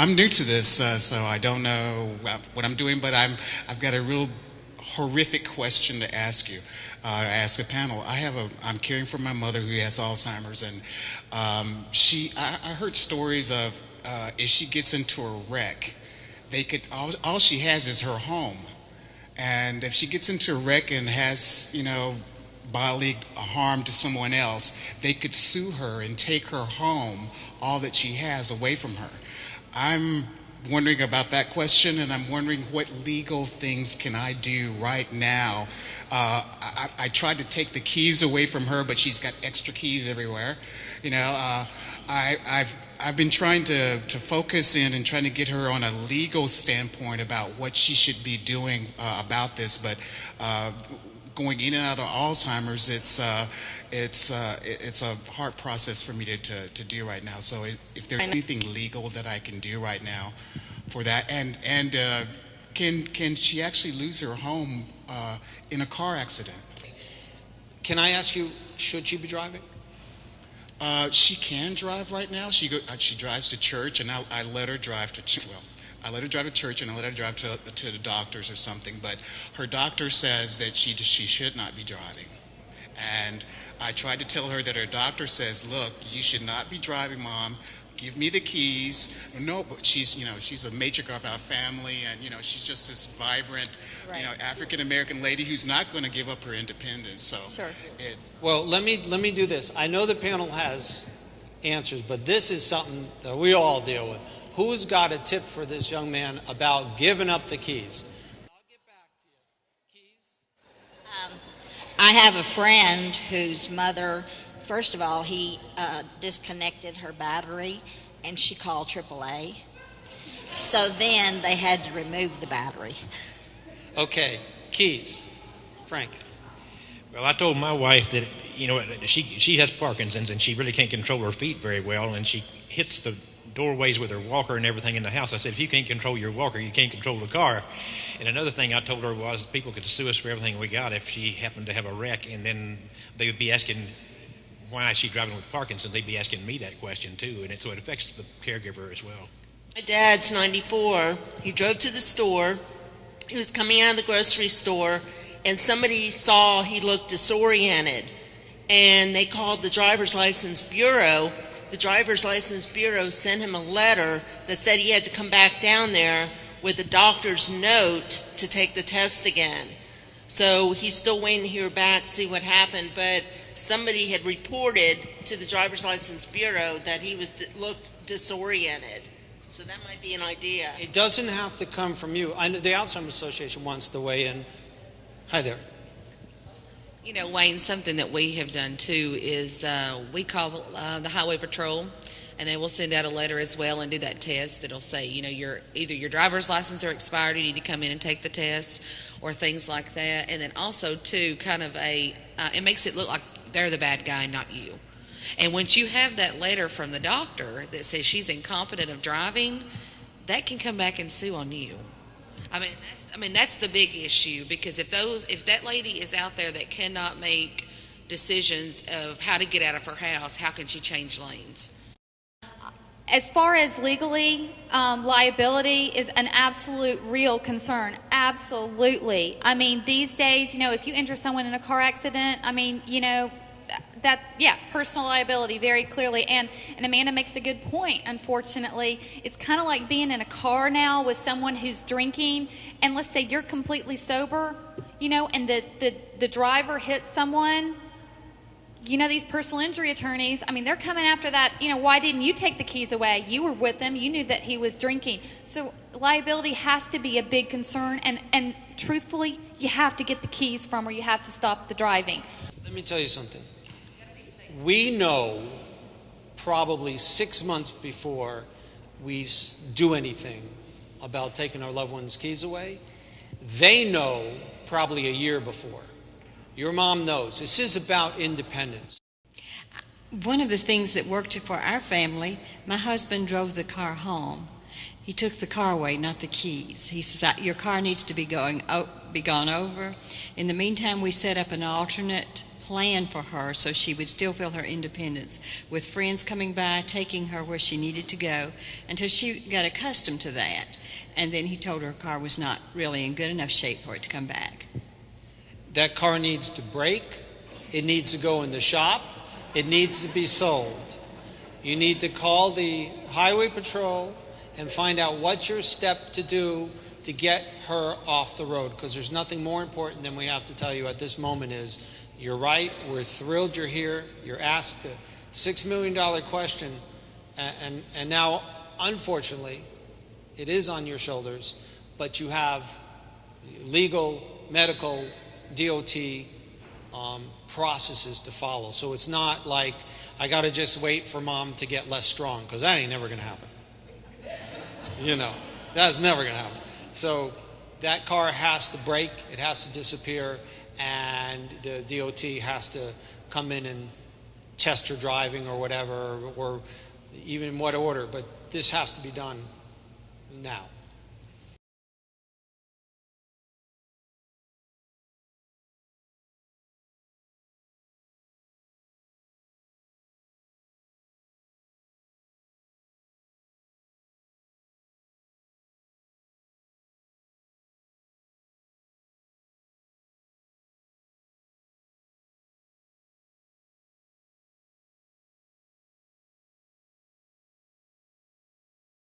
I'm new to this, so I don't know what I'm doing, but I've got a real horrific question to ask you. Ask a panel. I'm caring for my mother who has Alzheimer's, and I heard stories of if she gets into a wreck, all she has is her home, and if she gets into a wreck and has bodily harm to someone else, they could sue her and take her home, all that she has, away from her. I'm wondering about that question, and I'm wondering what legal things can I do right now. I tried to take the keys away from her, but she's got extra keys everywhere. I've been trying to focus in and trying to get her on a legal standpoint about what she should be doing about this, but going in and out of Alzheimer's, it's a hard process for me to do right now. So if there's anything legal that I can do right now for that, and can she actually lose her home in a car accident? Can I ask you, should she be driving? She can drive right now. She drives to church, and I let her drive to I let her drive to church, and I let her drive to the doctors or something. But her doctor says that she should not be driving, and I tried to tell her that her doctor says, "Look, you should not be driving, Mom. Give me the keys." No, but she's a matriarch of our family, and she's just this vibrant, right, African American lady who's not going to give up her independence. So sure. Well, let me do this. I know the panel has answers, but this is something that we all deal with. Who's got a tip for this young man about giving up the keys? I'll get back to you. Keys? I have a friend whose mother, first of all, he disconnected her battery, and she called AAA. So then they had to remove the battery. Okay, keys. Frank. Well, I told my wife that she has Parkinson's and she really can't control her feet very well, and she hits the doorways with her walker and everything in the house. I said, if you can't control your walker, you can't control the car. And another thing I told her was people could sue us for everything we got if she happened to have a wreck, and then they would be asking why is she driving with Parkinson's. They'd be asking me that question too, and so it affects the caregiver as well. My dad's 94. He drove to the store. He was coming out of the grocery store, and somebody saw he looked disoriented, and they called the driver's license bureau. The driver's license bureau sent him a letter that said he had to come back down there with a doctor's note to take the test again. So he's still waiting to hear back, see what happened, but somebody had reported to the driver's license bureau that he looked disoriented. So that might be an idea. It doesn't have to come from you. I know the Alzheimer's Association wants to weigh in. Hi there. Wayne, something that we have done too is we call the Highway Patrol, and they will send out a letter as well and do that test. It'll say, either your driver's license are expired, you need to come in and take the test, or things like that. And then also too, kind of it makes it look like they're the bad guy, not you. And once you have that letter from the doctor that says she's incompetent of driving, that can come back and sue on you. That's the big issue, because if that lady is out there that cannot make decisions of how to get out of her house, how can she change lanes? As far as legally, liability is an absolute real concern. Absolutely. These days, if you injure someone in a car accident, personal liability very clearly. And Amanda makes a good point. Unfortunately, it's kind of like being in a car now with someone who's drinking, and let's say you're completely sober, and the driver hits someone. These personal injury attorneys, they're coming after that. Why didn't you take the keys away? You were with him. You knew that he was drinking. So liability has to be a big concern, and truthfully, you have to get the keys from, or you have to stop the driving. Let me tell you something. We know probably 6 months before we do anything about taking our loved ones' keys away. They know probably a year before. Your mom knows. This is about independence. One of the things that worked for our family, my husband drove the car home. He took the car away, not the keys. He says, your car needs to be gone over. In the meantime, we set up an alternate plan for her so she would still feel her independence, with friends coming by, taking her where she needed to go, until she got accustomed to that. And then he told her car was not really in good enough shape for it to come back. That car needs to break. It needs to go in the shop. It needs to be sold. You need to call the highway patrol and find out what's your step to do to get her off the road, because there's nothing more important than we have to tell you at this moment is, you're right, we're thrilled you're here, you're asked the $6 million question, and now, unfortunately, it is on your shoulders, but you have legal, medical, DOT processes to follow. So it's not like I got to just wait for mom to get less strong, because that ain't never going to happen. You know, that's never going to happen. So that car has to break, it has to disappear, and the DOT has to come in and test her driving or whatever, or even in what order. But this has to be done now.